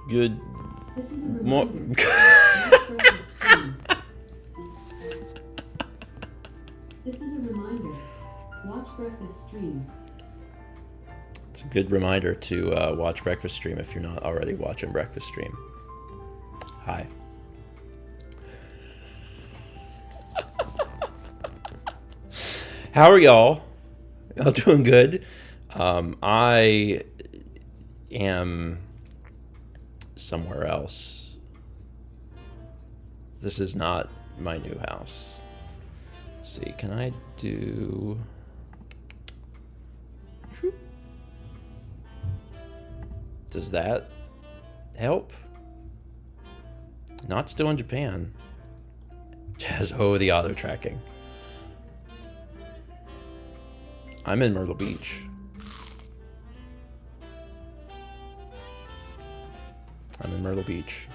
Good. This is a More. reminder. Watch breakfast stream. This is a reminder. Watch breakfast stream. It's a good reminder to watch Breakfast Stream if you're not already watching Breakfast Stream. Hi. How are y'all? Y'all doing good? I am somewhere else. This is not my new house. Let's see, can I do... Does that help? Not still in Japan. Jazz, oh, the auto tracking. I'm in Myrtle Beach. I'm in Myrtle Beach.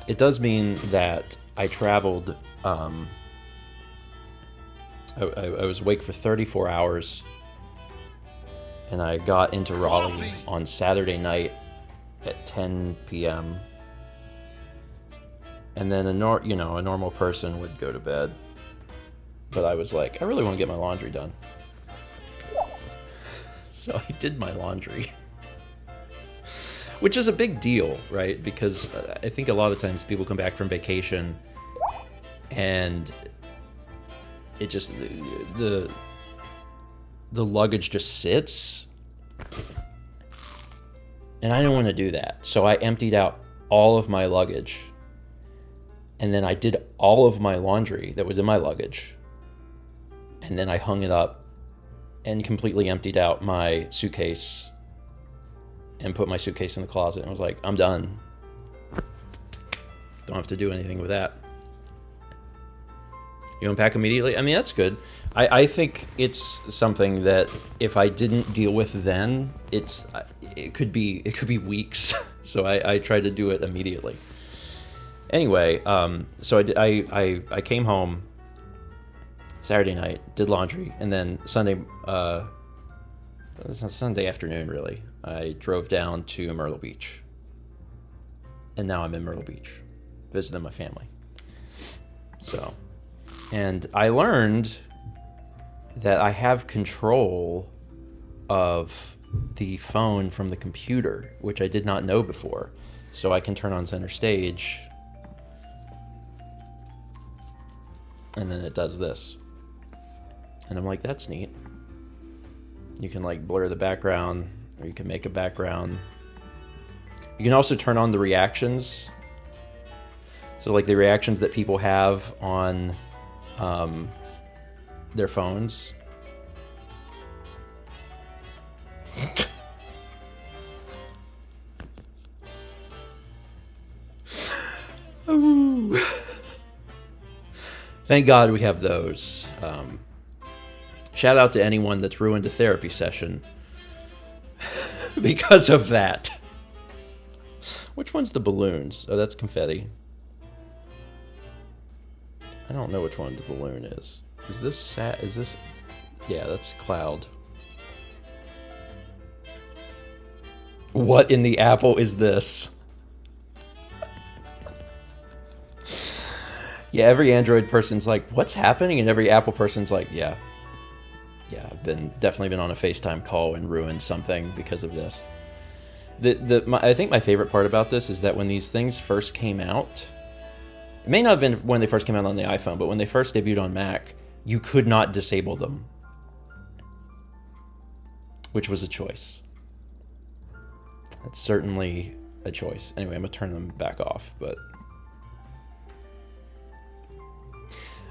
It does mean that I traveled, I was awake for 34 hours, and I got into Raleigh on Saturday night at 10 p.m. And then a normal person would go to bed. But I was like, I really want to get my laundry done. So I did my laundry. Which is a big deal, right? Because I think a lot of times people come back from vacation and it just, the luggage just sits. And I didn't want to do that. So I emptied out all of my luggage. And then I did all of my laundry that was in my luggage. And then I hung it up and completely emptied out my suitcase and put my suitcase in the closet and was like, I'm done. Don't have to do anything with that. You unpack immediately? I mean, that's good. I think it's something that if I didn't deal with then, it could be weeks. So I tried to do it immediately. Anyway, so I came home Saturday night, did laundry, and then Sunday afternoon, really, I drove down to Myrtle Beach. And now I'm in Myrtle Beach, visiting my family. So, and I learned that I have control of the phone from the computer, which I did not know before. So I can turn on center stage, and then it does this. And I'm like, that's neat. You can like blur the background, or you can make a background. You can also turn on the reactions. So like the reactions that people have on their phones. Ooh. Thank God we have those. Shout out to anyone that's ruined a therapy session because of that. Which one's the balloons? Oh, that's confetti. I don't know which one the balloon is. Is this yeah, that's cloud. What in the apple is this? Yeah, every Android person's like, what's happening? And every Apple person's like, yeah, I've definitely been on a FaceTime call and ruined something because of this. I think my favorite part about this is that when these things first came out, it may not have been when they first came out on the iPhone, but when they first debuted on Mac, you could not disable them, which was a choice. That's certainly a choice. Anyway, I'm gonna turn them back off, but.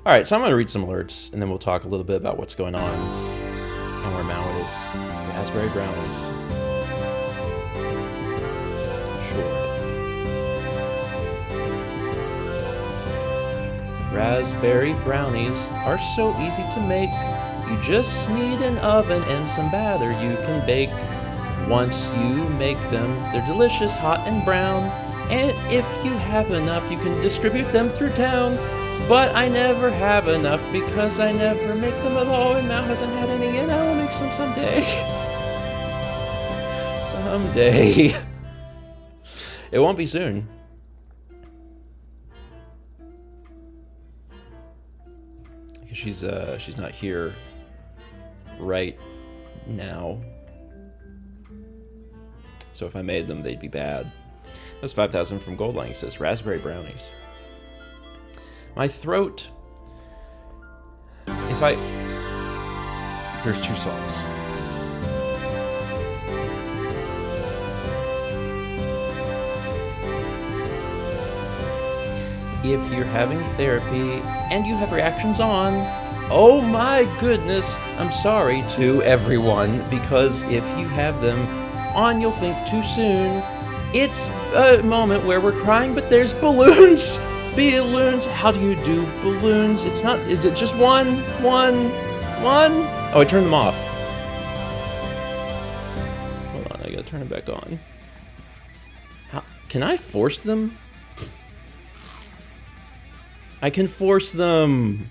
All right, so I'm gonna read some alerts, and then we'll talk a little bit about what's going on and where Mao is. Raspberry brownies. Sure. Raspberry brownies are so easy to make. You just need an oven and some batter you can bake. Once you make them, they're delicious, hot and brown. And if you have enough, you can distribute them through town. But I never have enough because I never make them at all, and Mao hasn't had any, and I will make some someday. So Someday. It won't be soon. Because she's not here right now. So if I made them, they'd be bad. That's 5,000 from Goldline. He says raspberry brownies. My throat. If I. There's 2 songs. If you're having therapy and you have reactions on, oh my goodness, I'm sorry to everyone, because if you have them on, you'll think too soon. It's a moment where we're crying, but there's balloons. Balloons. How do you do balloons? It's not. Is it just one? Oh, I turned them off. Hold on, I gotta turn it back on. How can I force them? I can force them.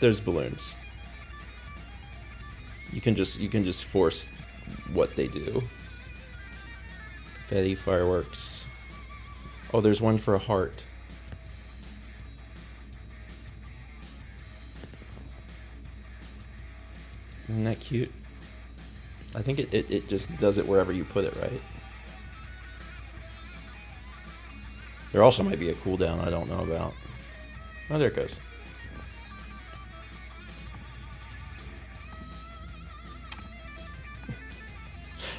There's balloons. You can just force what they do. Confetti, fireworks. Oh, there's one for a heart. Isn't that cute? I think it just does it wherever you put it, right? There also might be a cooldown I don't know about. Oh, there it goes.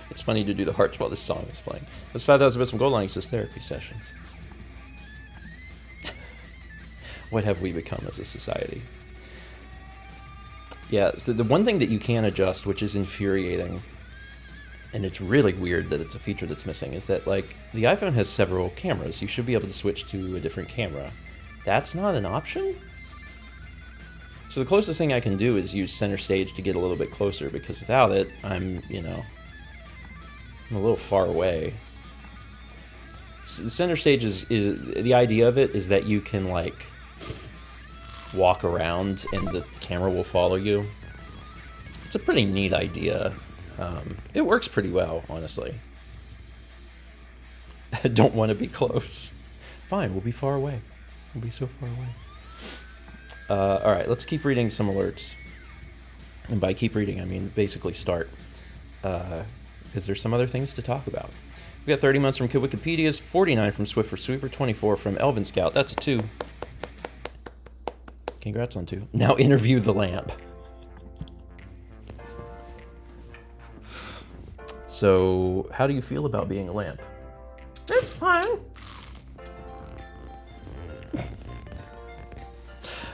It's funny to do the hearts while this song is playing. That's 5,000 bits from Goldline. Says therapy sessions. What have we become as a society? Yeah, so the one thing that you can adjust, which is infuriating, and it's really weird that it's a feature that's missing, is that, like, the iPhone has several cameras. You should be able to switch to a different camera. That's not an option? So the closest thing I can do is use center stage to get a little bit closer, because without it, I'm a little far away. The center stage is the idea of it is that you can, like, walk around and the camera will follow you. It's a pretty neat idea. It works pretty well, honestly. I don't want to be close. Fine, we'll be far away. We'll be so far away. Alright, let's keep reading some alerts. And by keep reading, I mean basically start. Because there's some other things to talk about. We got 30 months from Kid Wikipedia's, 49 from Swift for Sweeper, 24 from Elvin Scout. That's a 2. Congrats on 2. Now interview the lamp. So, how do you feel about being a lamp? It's fine.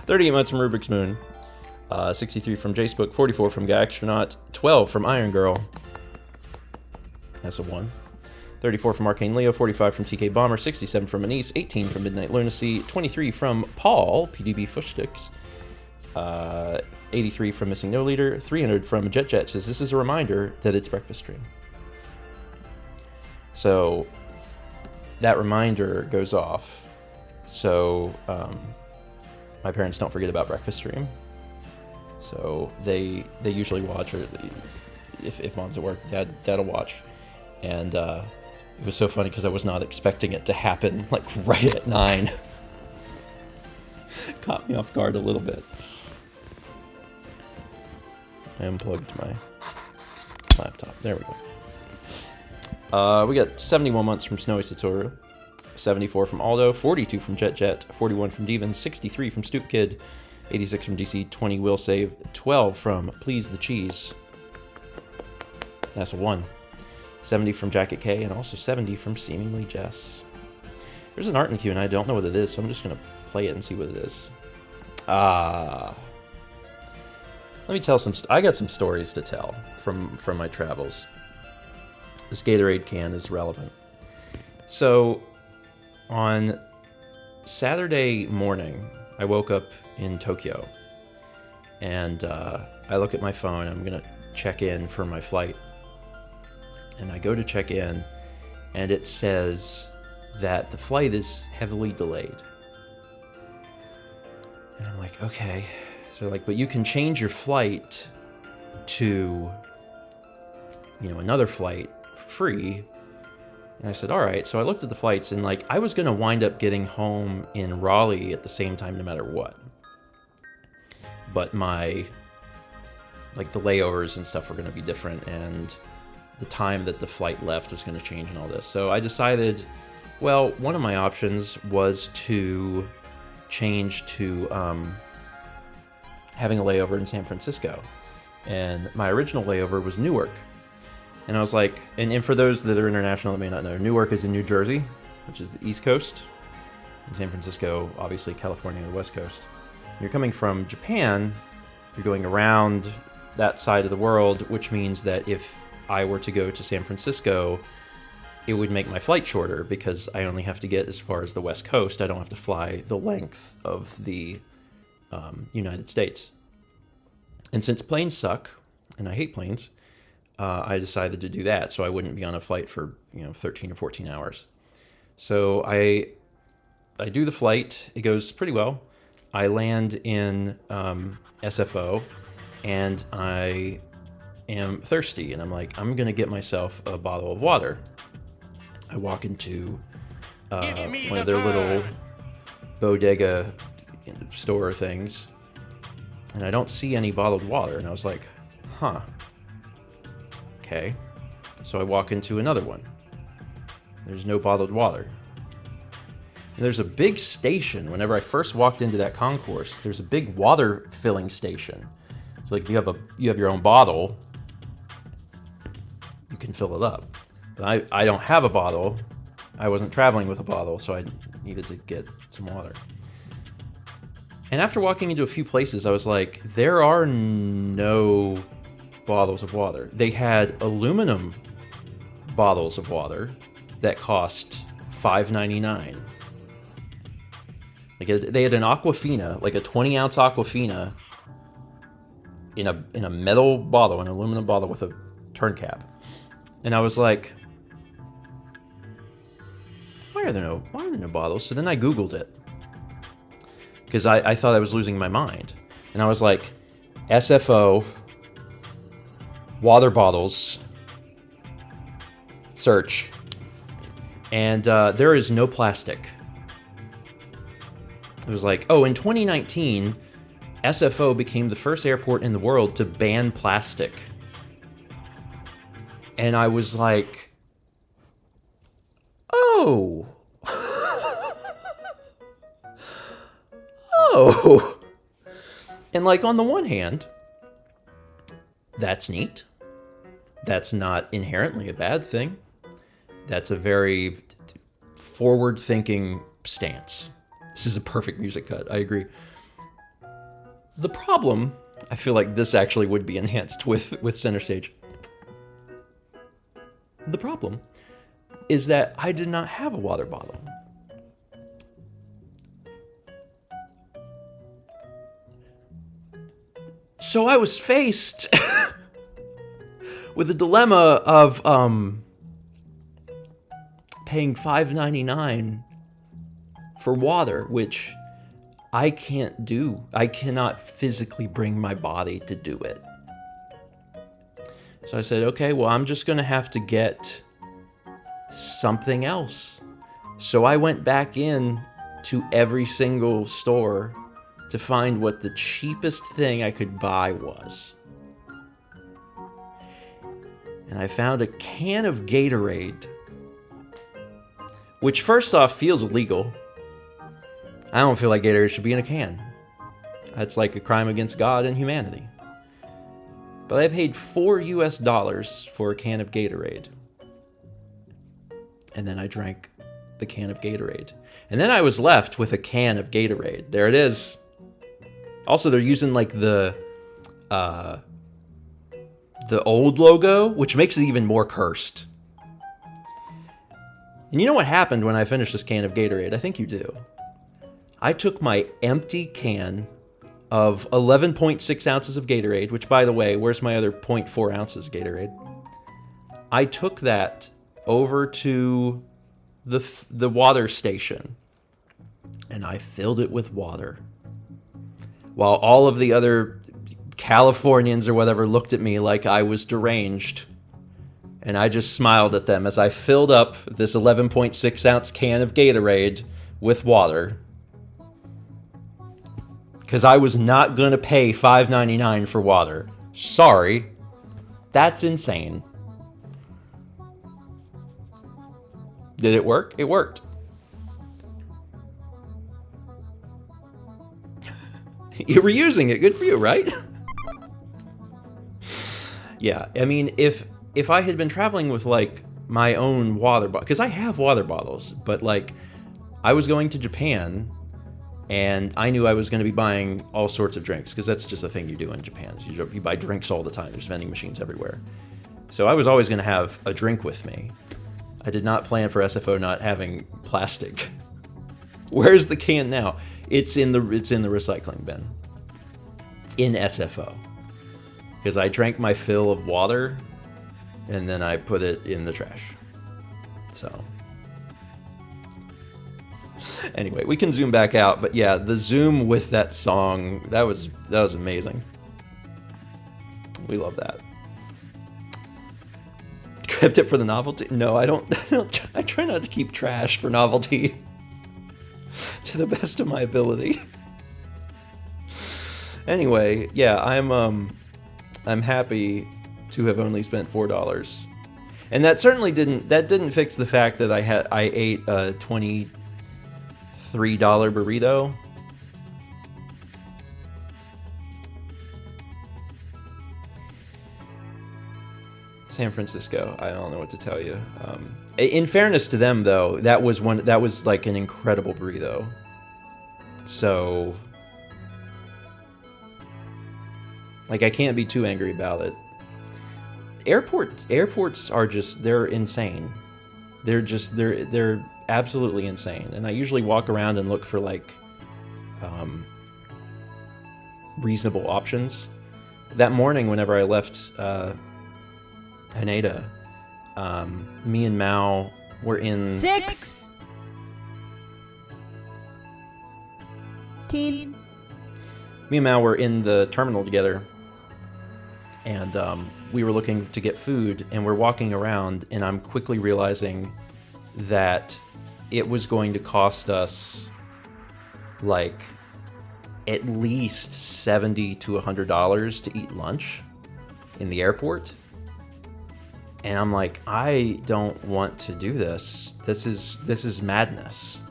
38 months from Rubik's Moon. 63 from Jacebook, 44 from Guy Astronaut, 12 from Iron Girl. That's a 1. 34 from Arcane Leo, 45 from TK Bomber, 67 from Anise, 18 from Midnight Lunacy, 23 from Paul, PDB Fushsticks, 83 from Missing No Leader, 300 from Jet Jet. Says this is a reminder that it's breakfast stream. So that reminder goes off. So my parents don't forget about breakfast stream. So they usually watch, or if mom's at work, dad'll watch. And it was so funny because I was not expecting it to happen like right at 9. Caught me off guard a little bit. I unplugged my laptop. There we go. We got 71 months from Snowy Satoru, 74 from Aldo, 42 from Jet Jet, 41 from Devon, 63 from Stoop Kid, 86 from DC, 20 Will Save, 12 from Please the Cheese. That's a 1. 70 from Jacket K, and also 70 from Seemingly Jess. There's an art in the queue, and I don't know what it is, so I'm just going to play it and see what it is. Let me tell I got some stories to tell from my travels. This Gatorade can is relevant. So, on Saturday morning, I woke up in Tokyo, and I look at my phone. I'm going to check in for my flight. And I go to check in, and it says that the flight is heavily delayed. And I'm like, okay. So they're like, but you can change your flight to another flight free. And I said, all right. So I looked at the flights, and like I was going to wind up getting home in Raleigh at the same time no matter what. But the layovers and stuff were going to be different, and the time that the flight left was going to change and all this. So I decided, well, one of my options was to change to having a layover in San Francisco. And my original layover was Newark. And I was like, and for those that are international that may not know, Newark is in New Jersey, which is the East Coast. And San Francisco, obviously California, the West Coast. You're coming from Japan, you're going around that side of the world, which means that if I were to go to San Francisco, it would make my flight shorter because I only have to get as far as the West Coast. I don't have to fly the length of the United States. And since planes suck, and I hate planes, I decided to do that so I wouldn't be on a flight for 13 or 14 hours. So I do the flight. It goes pretty well. I land in SFO, and I am thirsty, and I'm like, I'm gonna get myself a bottle of water. I walk into one of their little bodega store things, and I don't see any bottled water, and I was like, huh, okay. So I walk into another one. There's no bottled water. And there's a big station. Whenever I first walked into that concourse, there's a big water filling station. So like you have your own bottle, you can fill it up. But I don't have a bottle. I wasn't traveling with a bottle, so I needed to get some water. And after walking into a few places, I was like, there are no bottles of water. They had aluminum bottles of water that cost $5.99. Like they had an Aquafina, like a 20-ounce Aquafina in a metal bottle, an aluminum bottle with a turn cap. And I was like, why are there no bottles? So then I Googled it because I thought I was losing my mind. And I was like, SFO, water bottles, search. And there is no plastic. It was like, oh, in 2019, SFO became the first airport in the world to ban plastic. And I was like, oh. Oh. And like on the one hand, that's neat. That's not inherently a bad thing. That's a very forward-thinking stance. This is a perfect music cut, I agree. The problem, I feel like this actually would be enhanced with Center Stage. The problem is that I did not have a water bottle. So I was faced with the dilemma of paying $5.99 for water, which I can't do. I cannot physically bring my body to do it. So I said, okay, well, I'm just going to have to get something else. So I went back in to every single store to find what the cheapest thing I could buy was. And I found a can of Gatorade, which first off feels illegal. I don't feel like Gatorade should be in a can. That's like a crime against God and humanity. But I paid $4 for a can of Gatorade. And then I drank the can of Gatorade. And then I was left with a can of Gatorade. There it is. Also, they're using like the old logo, which makes it even more cursed. And you know what happened when I finished this can of Gatorade? I think you do. I took my empty can of 11.6 ounces of Gatorade, which, by the way, where's my other 0.4 ounces Gatorade? I took that over to the water station, and I filled it with water. While all of the other Californians or whatever looked at me like I was deranged. And I just smiled at them as I filled up this 11.6 ounce can of Gatorade with water. Because I was not going to pay $5.99 for water. Sorry. That's insane. Did it work? It worked. You were using it. Good for you, right? Yeah, I mean, if I had been traveling with, like, my own water bottle, because I have water bottles, but, like, I was going to Japan, and I knew I was going to be buying all sorts of drinks, because that's just a thing you do in Japan. You buy drinks all the time. There's vending machines everywhere. So I was always going to have a drink with me. I did not plan for SFO not having plastic. Where's the can now? It's in the recycling bin. In SFO. Because I drank my fill of water, and then I put it in the trash. So. Anyway, we can zoom back out, but yeah, the zoom with that song, that was amazing. We love that. Kept it for the novelty? No, I don't. I try not to keep trash for novelty. To the best of my ability. Anyway, yeah, I'm happy to have only spent $4. And that certainly didn't fix the fact that I ate a $23 burrito. San Francisco, I don't know what to tell you. In fairness to them, though, that was like an incredible burrito. So, like, I can't be too angry about it. Airports are just, they're insane. They're absolutely insane. And I usually walk around and look for, like, reasonable options. That morning, whenever I left Haneda, me and Mao were in 6. Teen. Me and Mao were in the terminal together, and we were looking to get food, and we're walking around, and I'm quickly realizing that it was going to cost us like at least $70 to $100 to eat lunch in the airport. And I'm like, I don't want to do this. This is madness.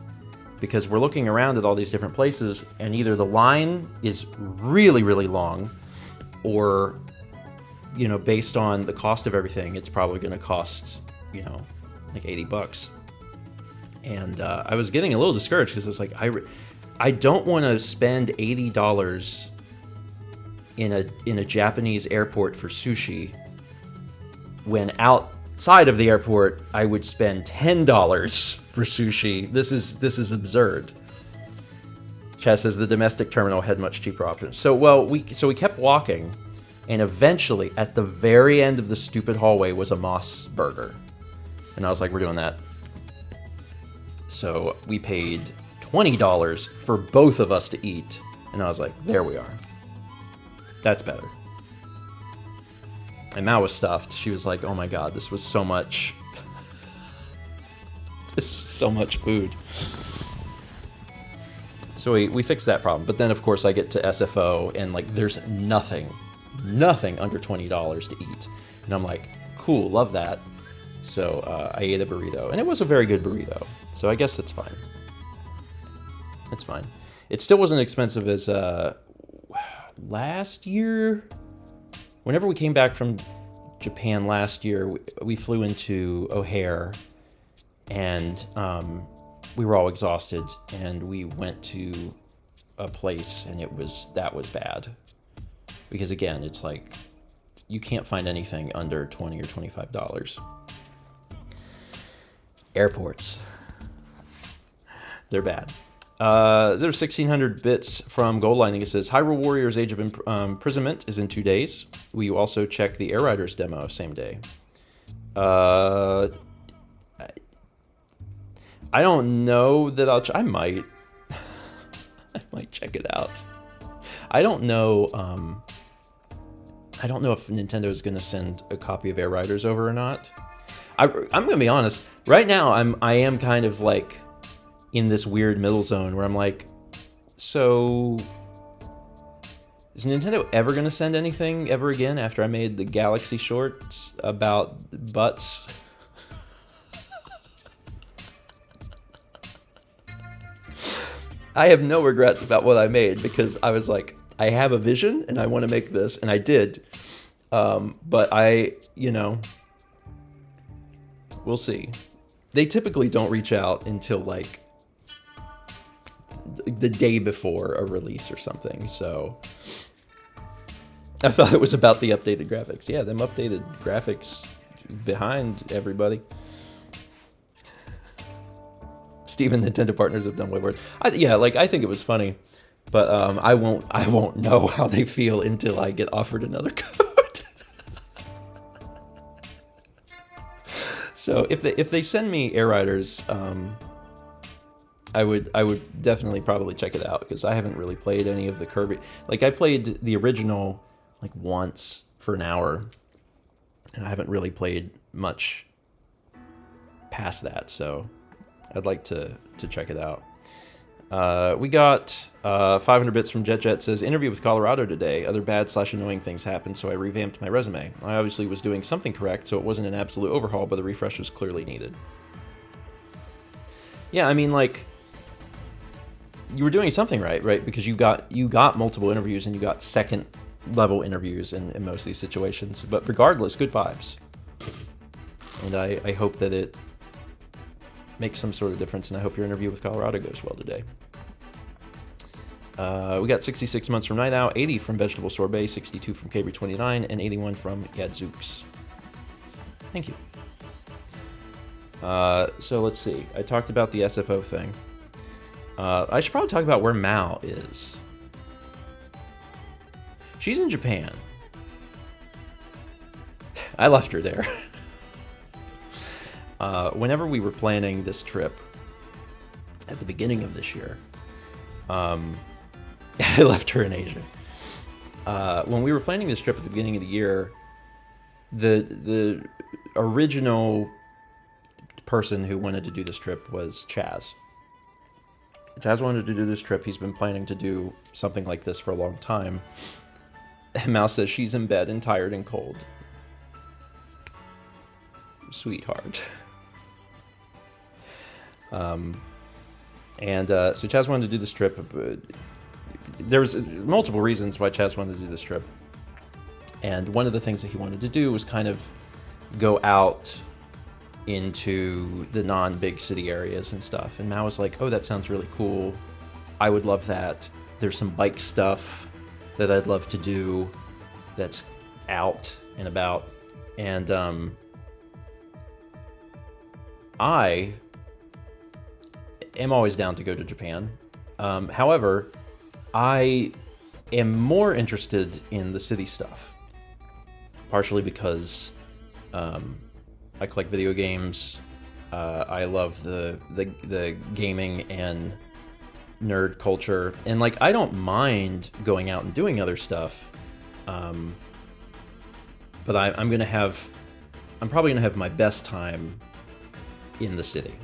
Because we're looking around at all these different places, and either the line is really, really long, or, you know, based on the cost of everything, it's probably going to cost, you know, like $80. And I was getting a little discouraged because I was like, I don't want to spend $80 in a Japanese airport for sushi, when outside of the airport I would spend $10 for sushi. This is absurd. Chaz says the domestic terminal had much cheaper options. So we kept walking, and eventually at the very end of the stupid hallway was a Moss Burger, and I was like, we're doing that. So we paid $20 for both of us to eat, and I was like, there we are. That's better. And Mao was stuffed. She was like, oh my god, this was so much. This is so much food. So we fixed that problem. But then, of course, I get to SFO, and like, there's nothing under $20 to eat. And I'm like, cool, love that. So I ate a burrito, and it was a very good burrito. So I guess that's fine. It's fine. It still wasn't expensive as last year. Whenever we came back from Japan last year, we flew into O'Hare, and we were all exhausted, and we went to a place, and that was bad. Because again, it's like, you can't find anything under $20 or $25. Airports. They're bad. There's 1,600 bits from Gold Lining. It says, Hyrule Warriors Age of Imprisonment is in 2 days. Will you also check the Air Riders demo same day? I don't know that I might. I might check it out. I don't know if Nintendo is going to send a copy of Air Riders over or not. I'm gonna be honest. Right now, I am kind of like in this weird middle zone where I'm like, so is Nintendo ever gonna send anything ever again after I made the Galaxy shorts about butts? I have no regrets about what I made because I was like, I have a vision and I want to make this, and I did. But we'll see. They typically don't reach out until like the day before a release or something. So I thought it was about the updated graphics. Yeah, them updated graphics behind everybody. Steven, Nintendo partners have done way worse. I think it was funny, but I won't know how they feel until I get offered another code. So if they send me Air Riders, I would definitely probably check it out because I haven't really played any of the Kirby. Like I played the original like once for an hour, and I haven't really played much past that. So I'd like to check it out. We got 500 bits from Jet says, interview with Colorado today. Other bad/annoying things happened, so I revamped my resume. I obviously was doing something correct, so it wasn't an absolute overhaul, but the refresh was clearly needed. Yeah, I mean, like, you were doing something right? Because you got multiple interviews and you got second level interviews in most of these situations. But regardless, good vibes. And I hope that it makes some sort of difference, and I hope your interview with Colorado goes well today. We got 66 months from Night Owl, 80 from Vegetable Sorbet, 62 from Cabri29, and 81 from Yadzooks. Thank you. So let's see. I talked about the SFO thing. I should probably talk about where Mao is. She's in Japan. I left her there. Whenever we were planning this trip at the beginning of this year, I left her in Asia. When we were planning this trip at the beginning of the year, the original person who wanted to do this trip was Chaz. Chaz wanted to do this trip. He's been planning to do something like this for a long time. And Mal says she's in bed and tired and cold. Sweetheart. So Chaz wanted to do this trip. There was multiple reasons why Chaz wanted to do this trip. And one of the things that he wanted to do was kind of go out into the non-big city areas and stuff. And Mao was like, oh, that sounds really cool. I would love that. There's some bike stuff that I'd love to do that's out and about. And I am always down to go to Japan. However, I am more interested in the city stuff. Partially because I collect video games. I love the gaming and nerd culture, and like I don't mind going out and doing other stuff. But I'm probably gonna have my best time in the city.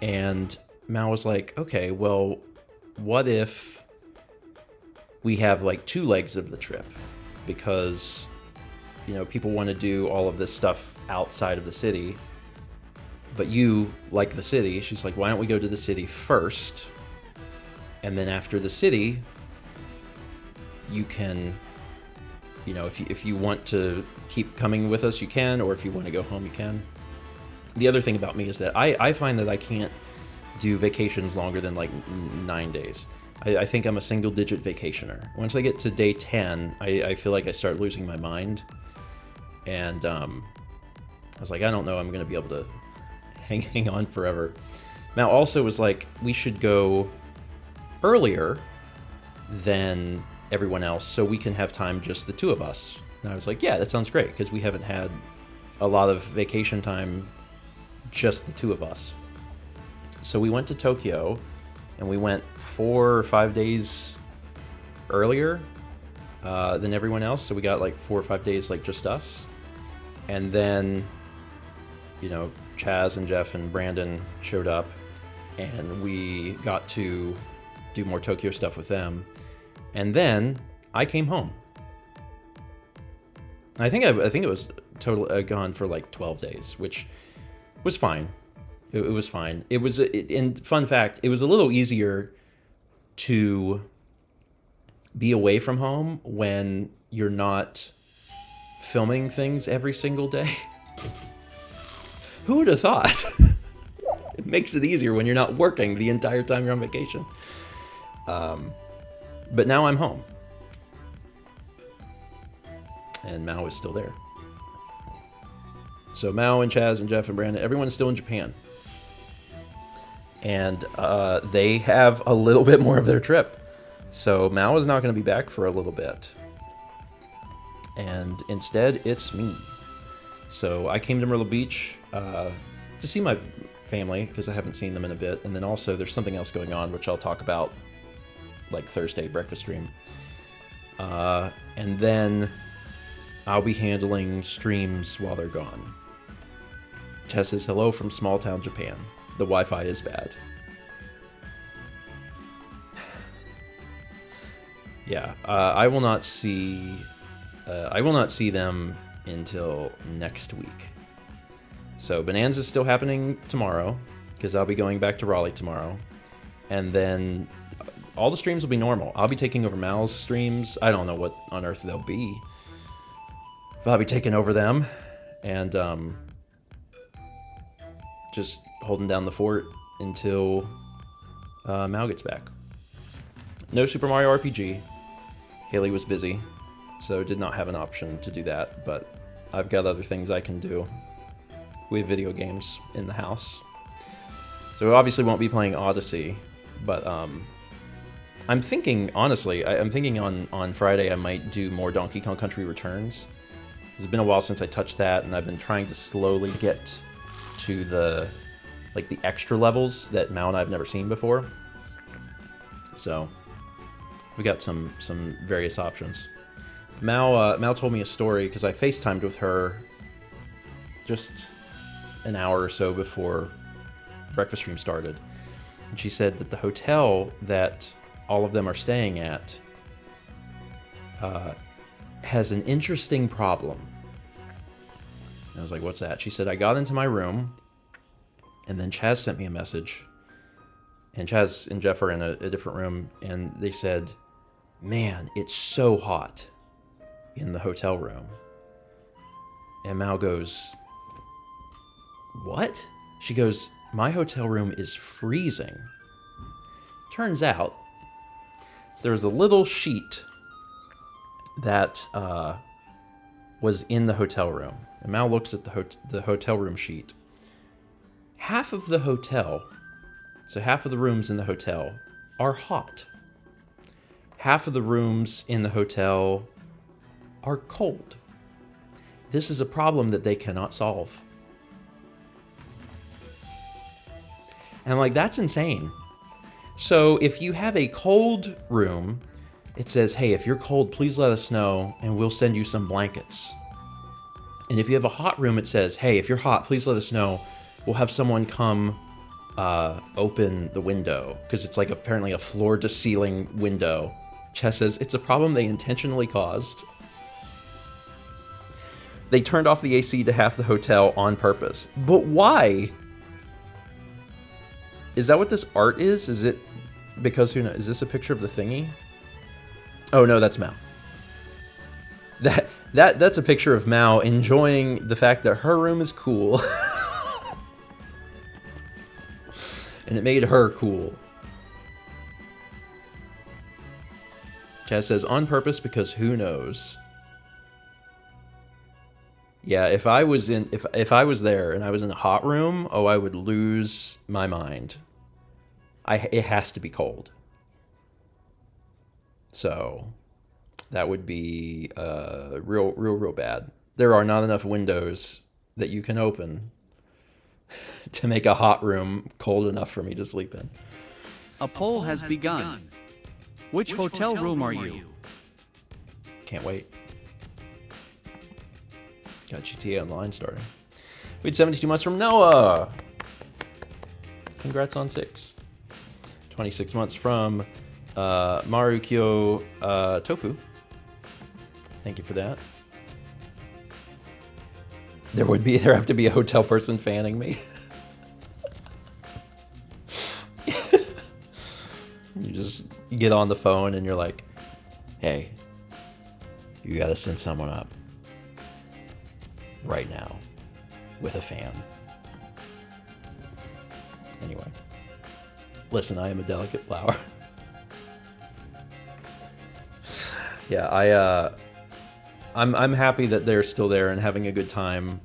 And Mao was like, okay, well, what if we have like two legs of the trip? Because, you know, people want to do all of this stuff outside of the city, but you like the city. She's like, why don't we go to the city first? And then after the city, you can, you know, if you want to keep coming with us, you can, or if you want to go home, you can. The other thing about me is that I find that I can't do vacations longer than like 9 days. I think I'm a single-digit vacationer. Once I get to day 10, I feel like I start losing my mind. And I was like, I don't know, I'm going to be able to hang on forever. Now, also was like, we should go earlier than everyone else so we can have time just the two of us. And I was like, yeah, that sounds great, because we haven't had a lot of vacation time just the two of us. So we went to Tokyo, and we went 4 or 5 days earlier than everyone else. So we got like 4 or 5 days, like just us. And then you know, Chaz and Jeff and Brandon showed up, and we got to do more Tokyo stuff with them. And then I came home. I think it was totally gone for like 12 days, which was fine. It was fine. It was, and fun fact, it was a little easier to be away from home when you're not filming things every single day. Who would have thought? It makes it easier when you're not working the entire time you're on vacation. But now I'm home. And Mao is still there. So Mao and Chaz and Jeff and Brandon, everyone is still in Japan. And they have a little bit more of their trip. So Mao is not going to be back for a little bit. And instead, it's me. So I came to Myrtle Beach to see my family, because I haven't seen them in a bit. And then also there's something else going on, which I'll talk about like Thursday breakfast stream. And then I'll be handling streams while they're gone. Chess says hello from small town Japan. The Wi-Fi is bad. Yeah, I will not see them until next week. So Bonanza is still happening tomorrow, because I'll be going back to Raleigh tomorrow, and then all the streams will be normal. I'll be taking over Mal's streams. I don't know what on earth they'll be, but I'll be taking over them, and just holding down the fort until Mal gets back. No Super Mario RPG. Haley was busy, so did not have an option to do that, but I've got other things I can do. We have video games in the house. So we obviously won't be playing Odyssey, but I'm thinking, honestly, I'm thinking on Friday I might do more Donkey Kong Country Returns. It's been a while since I touched that, and I've been trying to slowly get to the extra levels that Mal and I have never seen before. So we got some various options. Mal told me a story, because I FaceTimed with her just an hour or so before breakfast stream started. And she said that the hotel that all of them are staying at has an interesting problem. And I was like, what's that? She said, I got into my room, and then Chaz sent me a message. And Chaz and Jeff are in a different room, and they said, man, it's so hot in the hotel room. And Mal goes, what? She goes, my hotel room is freezing. Turns out, there was a little sheet that was in the hotel room. And Mal looks at the hotel room sheet. Half of the hotel, so half of the rooms in the hotel, are hot. Half of the rooms in the hotel are cold. This is a problem that they cannot solve. And I'm like, that's insane. So if you have a cold room, it says, hey, if you're cold, please let us know, and we'll send you some blankets. And if you have a hot room, it says, hey, if you're hot, please let us know. We'll have someone come open the window, because it's like apparently a floor-to-ceiling window. Chess says, it's a problem they intentionally caused. They turned off the AC to half the hotel on purpose. But why? Is that what this art is? Is it because who knows? Is this a picture of the thingy? Oh no, that's Mao. That's a picture of Mao enjoying the fact that her room is cool. And it made her cool. Chaz says, on purpose because who knows? Yeah, if I was there and I was in a hot room, oh, I would lose my mind. It has to be cold. So that would be real bad. There are not enough windows that you can open to make a hot room cold enough for me to sleep in. A poll has begun. Which hotel room are you? Can't wait. Got GTA Online starting. We had 72 months from Noah. Congrats on 6. 26 months from Marukyo Tofu. Thank you for that. There have to be a hotel person fanning me. You get on the phone and you're like, hey, you gotta send someone up right now with a fan. Anyway, listen, I am a delicate flower. Yeah, I'm happy that they're still there and having a good time.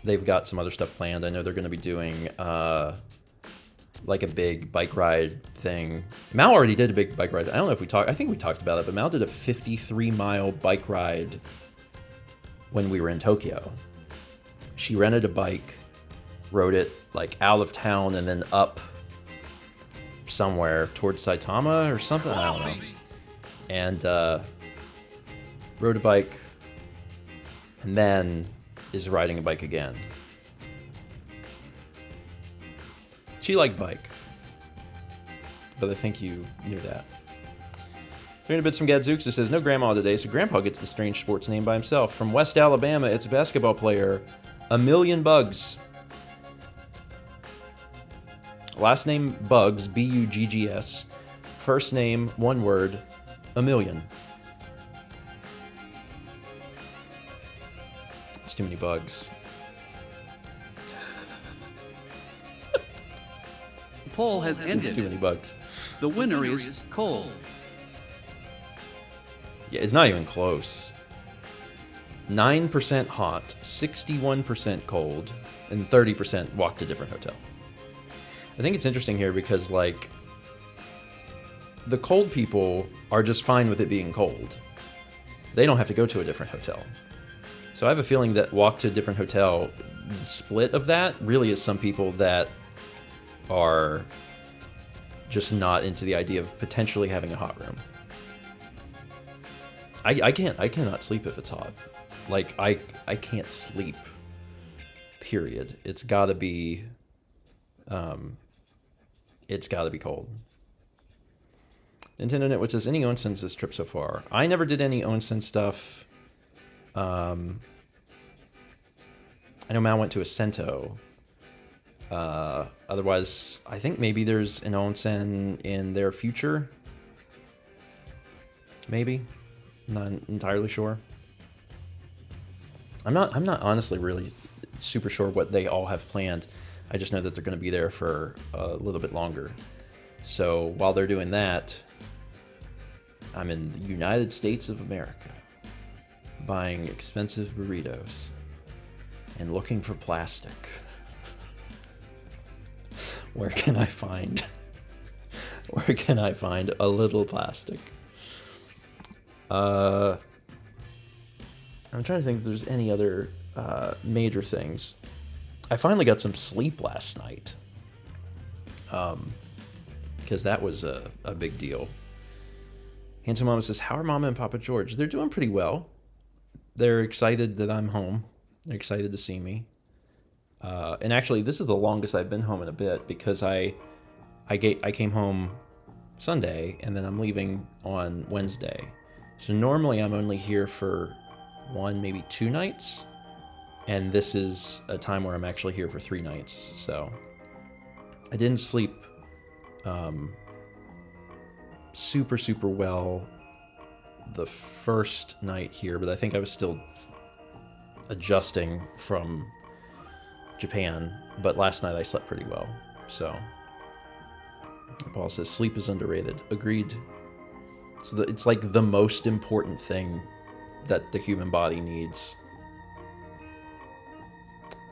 They've got some other stuff planned. I know they're going to be doing like a big bike ride thing. Mal already did a big bike ride. I don't know if we talked. I think we talked about it, but Mal did a 53-mile bike ride when we were in Tokyo. She rented a bike, rode it like out of town and then up somewhere towards Saitama or something. I don't know. And rode a bike and then is riding a bike again. She liked bike, but I think you knew that. 300 bits from Gadzooks. It says, no grandma today, so grandpa gets the strange sports name by himself. From West Alabama, it's basketball player A Million Bugs. Last name Bugs, B-U-G-G-S. First name, one word, A Million. It's too many bugs. The poll has ended. Too many bugs. The winner is Cole. Yeah, it's not even close. 9% hot, 61% cold, and 30% walk to different hotel. I think it's interesting here because, like, the cold people are just fine with it being cold. They don't have to go to a different hotel. So I have a feeling that walk to a different hotel, the split of that really is some people that are just not into the idea of potentially having a hot room. I cannot sleep if it's hot. Like, I can't sleep, period. It's gotta be cold. Nintendo Network says, any onsens this trip so far? I never did any onsen stuff. I know Mal went to a Sento. Otherwise, I think maybe there's an onsen in their future. Maybe. Not entirely sure. I'm not honestly really super sure what they all have planned. I just know that they're going to be there for a little bit longer. So while they're doing that, I'm in the United States of America, buying expensive burritos and looking for plastic. Where can I find a little plastic? I'm trying to think if there's any other major things. I finally got some sleep last night. Because that was a big deal. Handsome Mama says, how are Mama and Papa George? They're doing pretty well. They're excited that I'm home. They're excited to see me. And actually, this is the longest I've been home in a bit because I came home Sunday and then I'm leaving on Wednesday. So normally I'm only here for 1, maybe 2 nights. And this is a time where I'm actually here for 3 nights. So I didn't sleep super well the first night here, but I think I was still adjusting from Japan. But last night I slept pretty well. So Paul says sleep is underrated. Agreed. It's like the most important thing that the human body needs.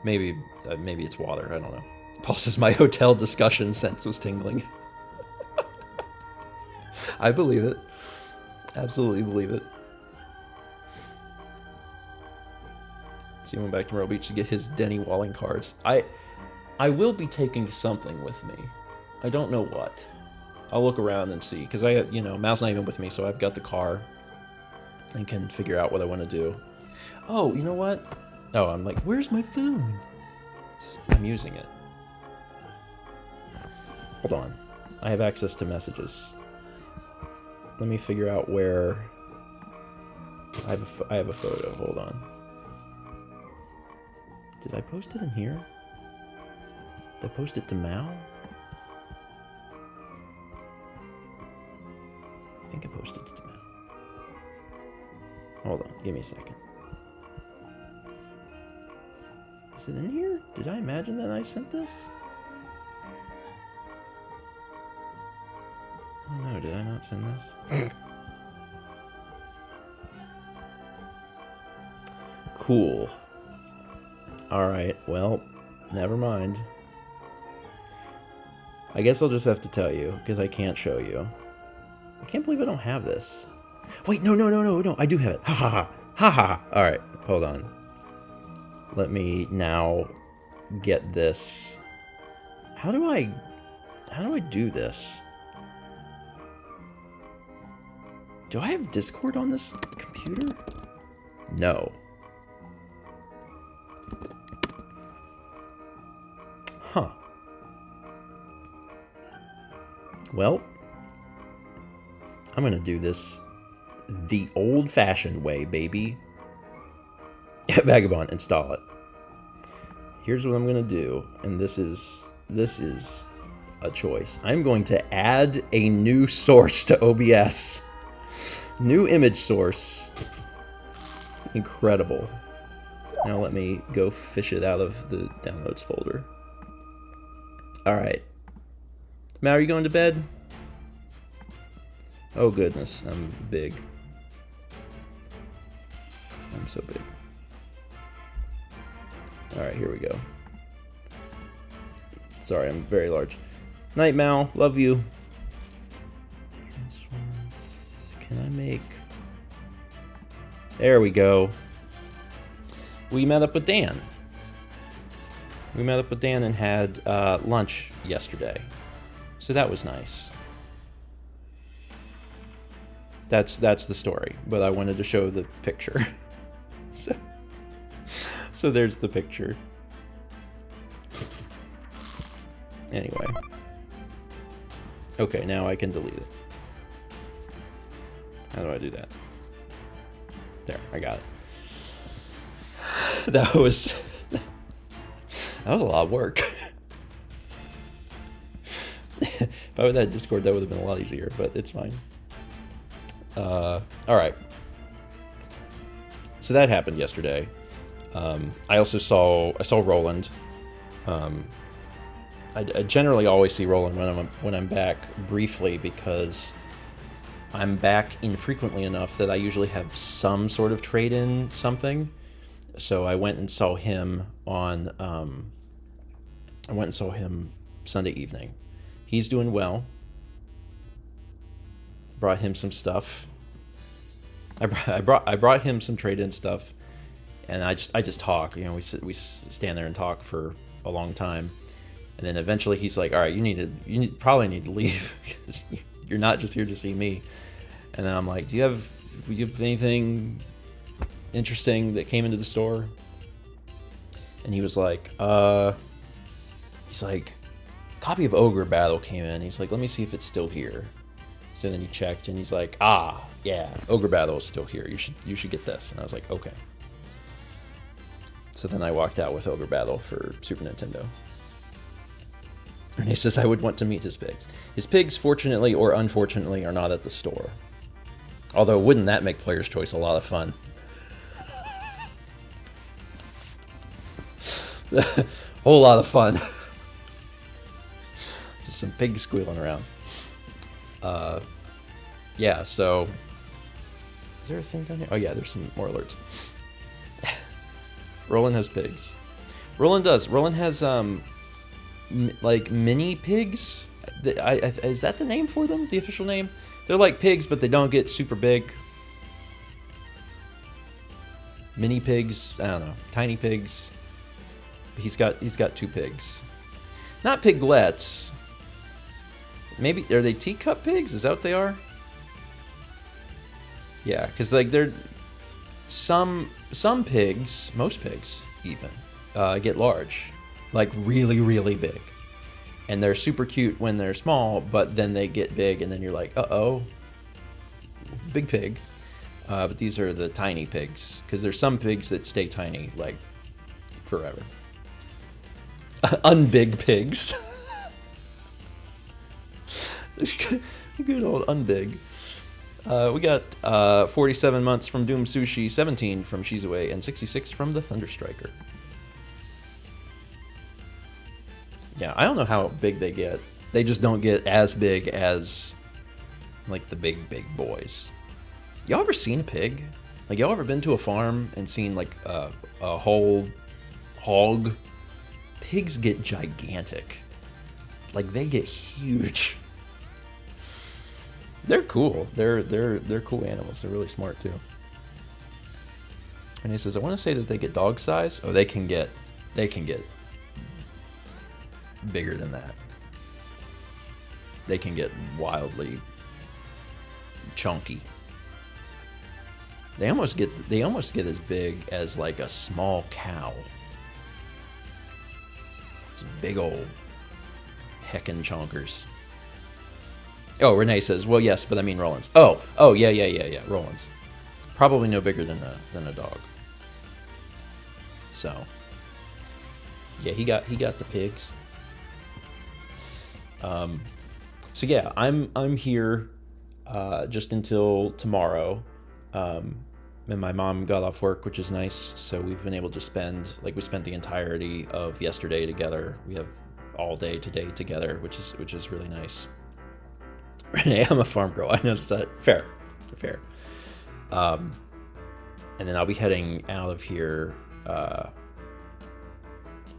Maybe it's water. I don't know. Paul says my hotel discussion sense was tingling. I believe it. Absolutely believe it. So he went back to Myrtle Beach to get his Denny Walling cards. I will be taking something with me. I don't know what. I'll look around and see, because Mal's not even with me, so I've got the car and can figure out what I want to do. Oh, you know what? Oh, I'm like, where's my phone? I'm using it. Hold on. I have access to messages. Let me figure out where... I have a photo. Hold on. Did I post it in here? Did I post it to Mal? I think I posted it to Mal. Hold on. Give me a second. Is it in here? Did I imagine that I sent this? Oh no, did I not send this? Cool. Alright, well, never mind. I guess I'll just have to tell you, because I can't show you. I can't believe I don't have this. Wait, no, I do have it. Ha ha ha. Ha ha. Alright, hold on. Let me now get this. How do I do this? Do I have Discord on this computer? No. Huh. Well, I'm gonna do this the old-fashioned way, baby. Vagabond, install it. Here's what I'm gonna do, and this is a choice. I'm going to add a new source to OBS. New image source. Incredible. Now let me go fish it out of the downloads folder. Alright. Matt, are you going to bed? Oh goodness, I'm big. I'm so big. Alright, here we go. Sorry, I'm very large. Night, Mal. Love you. Can I make... There we go. We met up with Dan. We met up with Dan and had lunch yesterday. So that was nice. That's the story, but I wanted to show the picture. So there's the picture. Anyway. Okay, now I can delete it. How do I do that? There, I got it. That was a lot of work. If I would have had Discord, that would have been a lot easier, but it's fine. Alright. So that happened yesterday. I also saw Roland. I generally always see Roland when I'm back briefly because I'm back infrequently enough that I usually have some sort of trade in something. So I went and saw him on Sunday evening. He's doing well. Brought him some stuff. I brought him some trade-in stuff, and I just talk. You know, we stand there and talk for a long time, and then eventually he's like, "All right, you probably need to leave because you're not just here to see me." And then I'm like, "Do you have anything interesting that came into the store?" And he was like, "Copy of Ogre Battle came in." He's like, "Let me see if it's still here." So then he checked, and he's like, "Ah, yeah, Ogre Battle is still here. You should get this." And I was like, "Okay." So then I walked out with Ogre Battle for Super Nintendo. And he says I would want to meet his pigs. His pigs, fortunately or unfortunately, are not at the store. Although, wouldn't that make Player's Choice a lot of fun? Whole lot of fun. Just some pigs squealing around. Yeah, so... Is there a thing down here? Oh yeah, there's some more alerts. Roland has pigs. Roland does. Roland has, like, mini pigs? Is that the name for them? The official name? They're like pigs, but they don't get super big. Mini pigs? I don't know. Tiny pigs. He's got 2 pigs. Not piglets. Maybe, are they teacup pigs? Is that what they are? Yeah, because like they're some pigs, most pigs even, get large, like really, really big. And they're super cute when they're small, but then they get big, and then you're like, uh-oh, big pig. But these are the tiny pigs, because there's some pigs that stay tiny, like, forever. Unbig pigs. Good old unbig. We got 47 months from Doom Sushi, 17 from Shizue, and 66 from the Thunderstriker. Yeah, I don't know how big they get. They just don't get as big as, like, the big boys. Y'all ever seen a pig? Like, y'all ever been to a farm and seen, like, a whole hog? Pigs get gigantic. Like, they get huge. They're cool. They're cool animals. They're really smart, too. And he says, I want to say that they get dog size. Oh, they can get bigger than that. They can get wildly chunky. They almost get as big as like a small cow. Just big old heckin' chonkers. Oh, Renee says, well, yes, but I mean Roland's. Oh, yeah, Roland's. Probably no bigger than a dog. So, yeah, he got the pigs. So yeah, I'm here just until tomorrow. And my mom got off work, which is nice. So we've been able to spend, like, we spent the entirety of yesterday together. We have all day today together, which is really nice. Renee, I'm a farm girl. I noticed that. Fair. And then I'll be heading out of here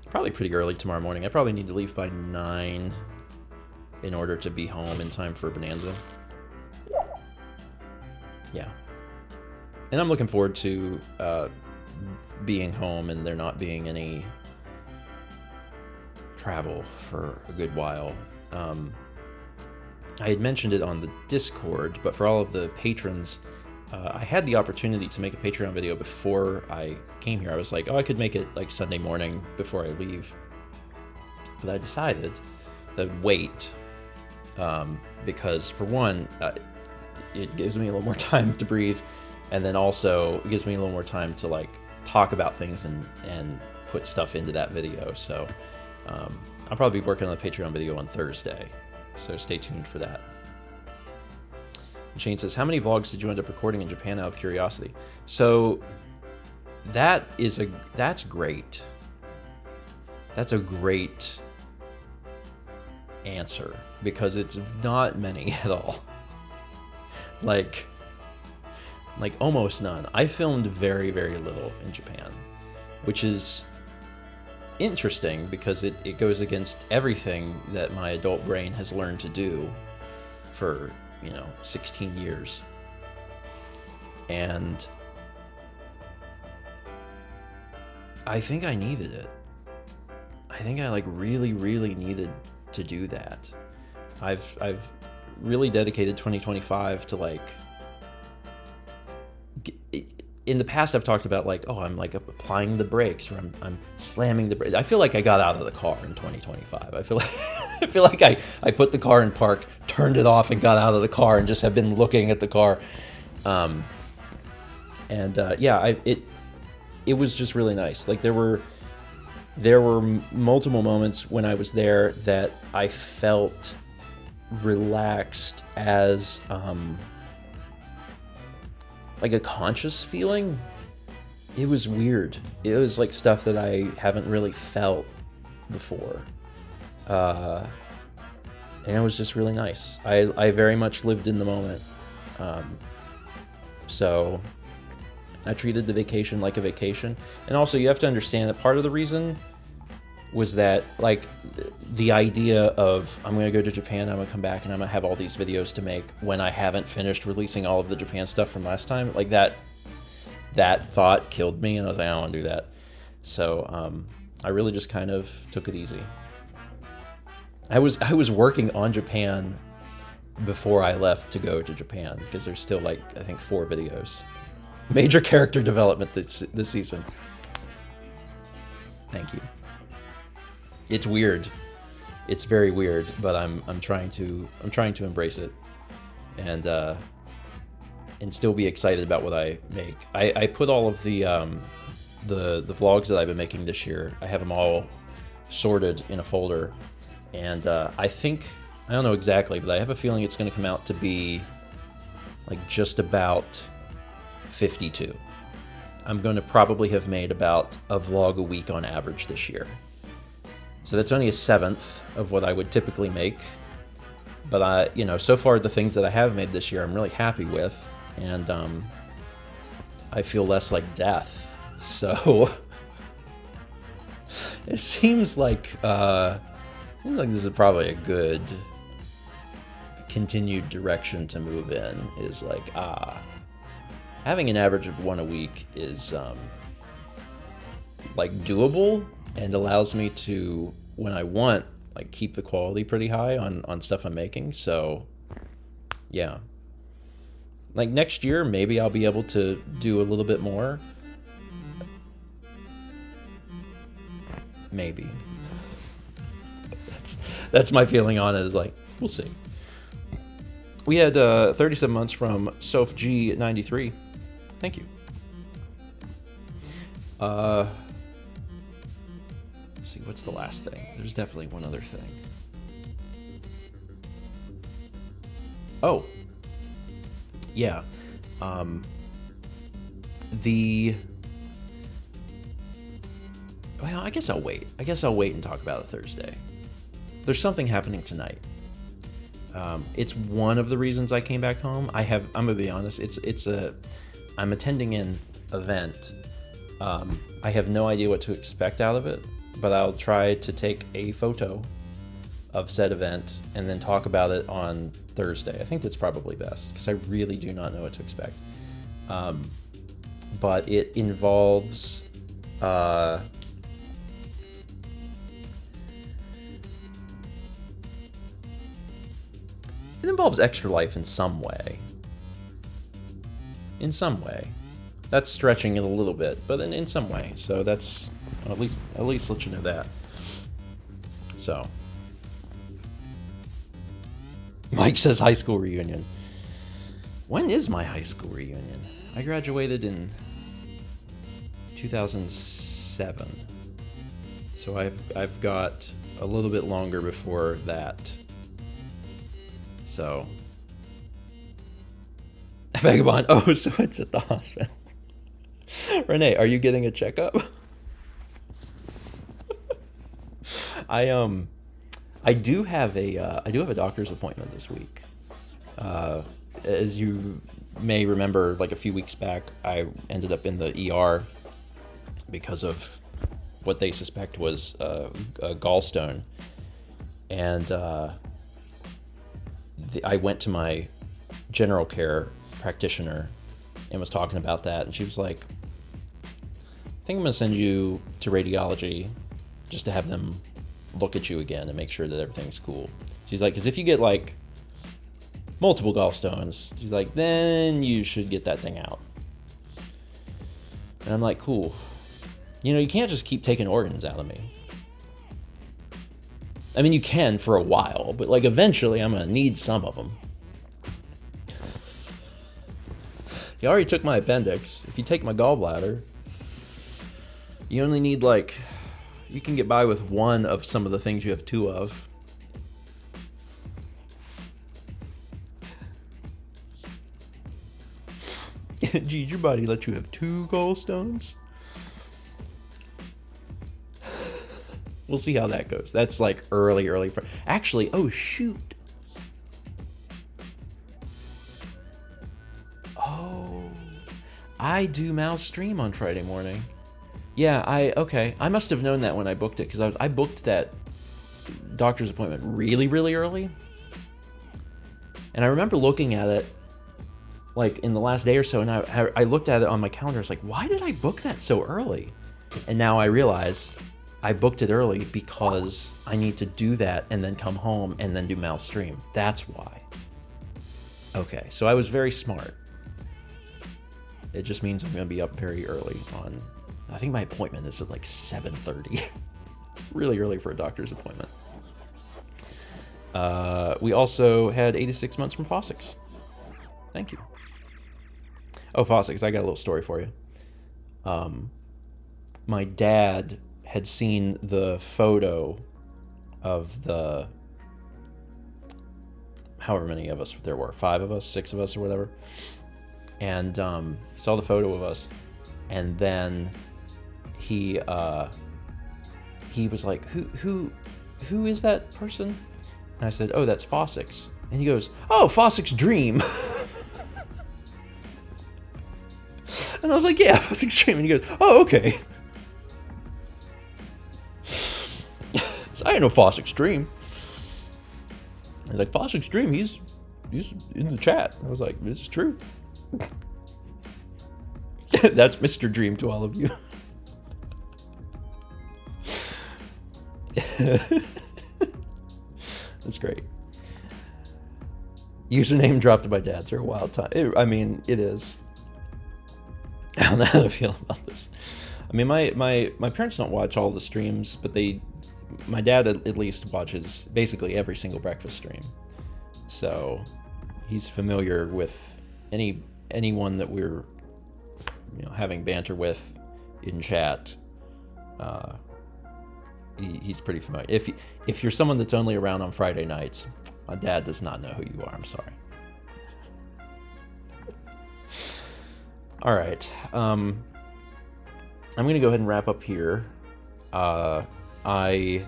probably pretty early tomorrow morning. I probably need to leave by 9 in order to be home in time for Bonanza. Yeah. And I'm looking forward to being home and there not being any travel for a good while. I had mentioned it on the Discord, but for all of the patrons, I had the opportunity to make a Patreon video before I came here. I was like, oh, I could make it like Sunday morning before I leave. But I decided that I'd wait, because for one, it gives me a little more time to breathe, and then also it gives me a little more time to like talk about things and put stuff into that video. So I'll probably be working on the Patreon video on Thursday, so stay tuned for that. Shane says, how many vlogs did you end up recording in Japan out of curiosity? So that's great. That's a great answer, because it's not many at all. Like almost none. I filmed very, very little in Japan, which is interesting because it goes against everything that my adult brain has learned to do for 16 years. And I think I needed it. I think I really, really needed to do that. I've really dedicated 2025 to like, in the past I've talked about like, oh, I'm like applying the brakes, or I'm slamming the brakes. I feel like I got out of the car in 2025. I feel like I put the car in park, turned it off, and got out of the car, and just have been looking at the car. It was just really nice. Like there were multiple moments when I was there that I felt relaxed as like a conscious feeling. It was weird. It was like stuff that I haven't really felt before. And it was just really nice. I very much lived in the moment. So I treated the vacation like a vacation. And also you have to understand that part of the reason was that like the idea of I'm going to go to Japan, I'm going to come back, and I'm going to have all these videos to make when I haven't finished releasing all of the Japan stuff from last time. Like that thought killed me, and I was like, I don't want to do that. So I really just kind of took it easy. I was working on Japan before I left to go to Japan, because there's still like I think 4 videos Major character development this season. Thank you. It's weird. It's very weird, but I'm trying to embrace it, and still be excited about what I make. I put all of the vlogs that I've been making this year. I have them all sorted in a folder, and I think, I don't know exactly, but I have a feeling it's going to come out to be like just about 52. I'm going to probably have made about a vlog a week on average this year. So that's only a seventh of what I would typically make. But so far the things that I have made this year, I'm really happy with, and I feel less like death. So it seems like this is probably a good continued direction to move in. Is like having an average of one a week is like doable, and allows me to, when I want, like keep the quality pretty high on stuff I'm making. So yeah, like next year maybe I'll be able to do a little bit more. Maybe. That's my feeling on it, is like, we'll see. We had 37 months from SophG93. Thank you. Let's see, what's the last thing? There's definitely one other thing. Oh. Yeah. Well, I guess I'll wait. And talk about it Thursday. There's something happening tonight. It's one of the reasons I came back home. I'm gonna be honest. I'm attending an event. I have no idea what to expect out of it, but I'll try to take a photo of said event and then talk about it on Thursday. I think that's probably best, because I really do not know what to expect. But it involves Extra Life in some way. That's stretching it a little bit, but in some way. So that's at least let you know that. So Mike says high school reunion. When is my high school reunion? I graduated in 2007. So I've got a little bit longer before that. So Vagabond. Oh, so it's at the hospital. Renee, are you getting a checkup? I do have a doctor's appointment this week. As you may remember, like a few weeks back, I ended up in the ER because of what they suspect was a gallstone, and I went to my general care practitioner and was talking about that, and she was like, I think I'm going to send you to radiology just to have them look at you again and make sure that everything's cool. She's like, because if you get like multiple gallstones, she's like, then you should get that thing out. And I'm like, cool. You can't just keep taking organs out of me. I mean, you can for a while, but like eventually I'm going to need some of them. You already took my appendix. If you take my gallbladder, you only need you can get by with one of some of the things you have two of. Geez, your body let you have two gallstones? We'll see how that goes. That's like early. Actually, oh shoot. Oh, I do mouse stream on Friday morning. Yeah, I must have known that when I booked it, because I booked that doctor's appointment really, really early. And I remember looking at it like in the last day or so, and I looked at it on my calendar. I was like, why did I book that so early? And now I realize I booked it early because I need to do that and then come home and then do mouse stream. That's why. Okay, so I was very smart. It just means I'm going to be up very early on. I think my appointment is at like 7:30. It's really early for a doctor's appointment. We also had 86 months from Fossix. Thank you. Oh, Fossix, I got a little story for you. My dad had seen the photo of the, however many of us there were, 5 of us, 6 of us, or whatever, and saw the photo of us, and then he was like, who is that person? And I said, oh, that's Fossix. And he goes, oh, Fossix Dream. And I was like, yeah, Fossix Dream. And he goes, oh, okay. So I didn't know Fossix Dream. I was like, Fossix Dream, he's in the chat. I was like, this is true. That's Mr. Dream to all of you. That's great. Username dropped by dads are a wild time. It is. I don't know how to feel about this. I mean, my parents don't watch all the streams, but my dad at least watches basically every single breakfast stream. So he's familiar with anyone that we're having banter with in chat. He's pretty familiar. If you're someone that's only around on Friday nights, my dad does not know who you are. I'm sorry. All right. I'm gonna go ahead and wrap up here. Like I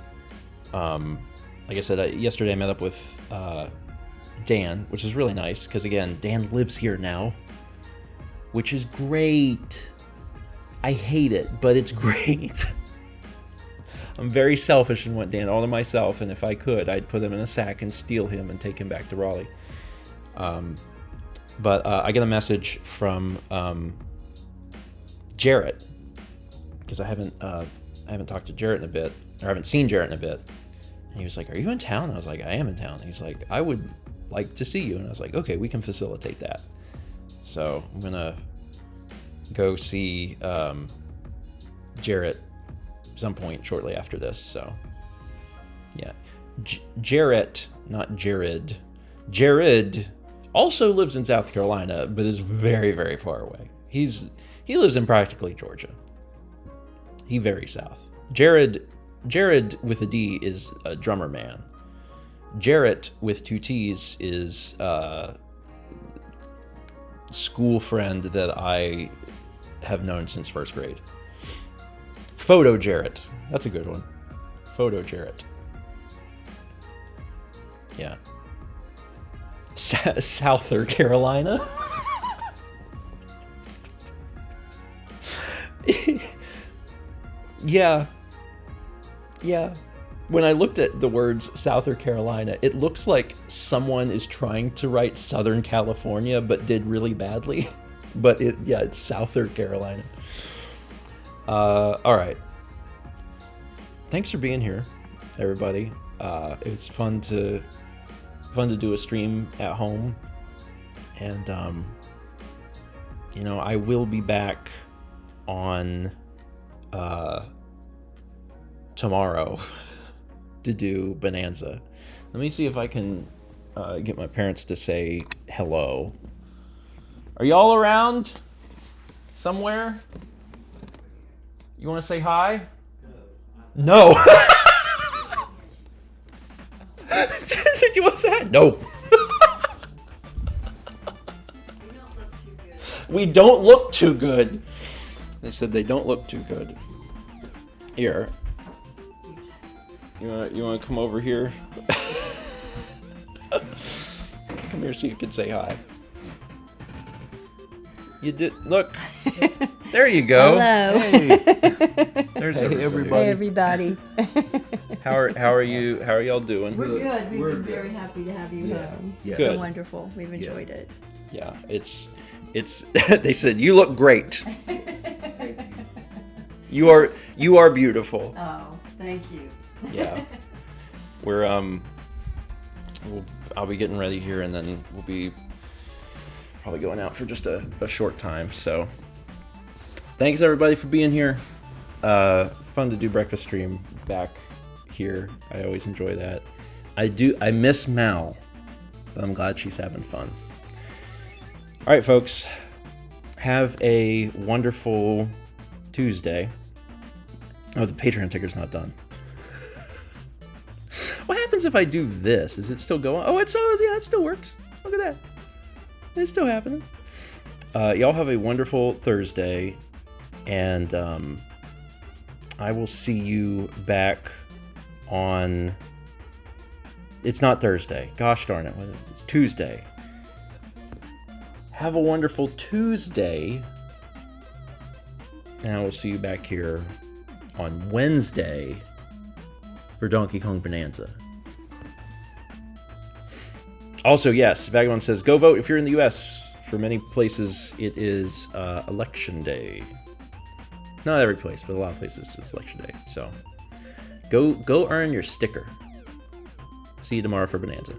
said, yesterday I met up with Dan, which is really nice because again, Dan lives here now, which is great. I hate it, but it's great. I'm very selfish and want Dan all to myself, and if I could, I'd put him in a sack and steal him and take him back to Raleigh. But I get a message from Jarrett, because I haven't talked to Jarrett in a bit, or I haven't seen Jarrett in a bit. And he was like, "Are you in town?" I was like, "I am in town." And he's like, "I would like to see you." And I was like, "Okay, we can facilitate that." So I'm gonna go see Jarrett some point shortly after this. So yeah, Jarrett, not Jared. Jared also lives in South Carolina, but is very, very far away. He lives in practically Georgia. He very south. Jared with a D is a drummer man. Jarrett with 2 T's is school friend that I have known since 1st grade. Photo Jarrett. That's a good one. Photo Jarrett. Yeah. Souther Carolina. Yeah. When I looked at the words Souther Carolina, it looks like someone is trying to write Southern California, but did really badly. But it's Souther Carolina. All right. Thanks for being here, everybody. It's fun to do a stream at home, and I will be back on tomorrow to do Bonanza. Let me see if I can get my parents to say hello. Are y'all around somewhere? You want to say hi? No. Did you want to say hi? No. We don't look too good. They said they don't look too good. Here. You want to come over here? Come here so you can say hi. You did look. There you go. Hello. Hey. There's everybody. Hey everybody. How are you? How are y'all doing? We're good. We've been very happy to have you home. Yeah. It's Good. been wonderful. We've enjoyed it. Yeah, it's they said you look great. You are beautiful. Oh, thank you. Yeah. We're I'll be getting ready here, and then we'll be probably going out for just a short time. So thanks everybody for being here. Fun to do breakfast stream back here. I always enjoy that. I miss Mal, but I'm glad she's having fun. All right, folks, have a wonderful Tuesday. Oh, the Patreon ticker's not done. What happens if I do this? Is it still going? Oh, it still works. Look at that. It's still happening. Y'all have a wonderful Thursday, and I will see you back on... It's not Thursday. Gosh darn it. It's Tuesday. Have a wonderful Tuesday, and I will see you back here on Wednesday for Donkey Kong Bonanza. Also, yes, Vagabond says, go vote if you're in the US. For many places, it is Election Day. Not every place, but a lot of places it's Election Day. So, go earn your sticker. See you tomorrow for Bonanza.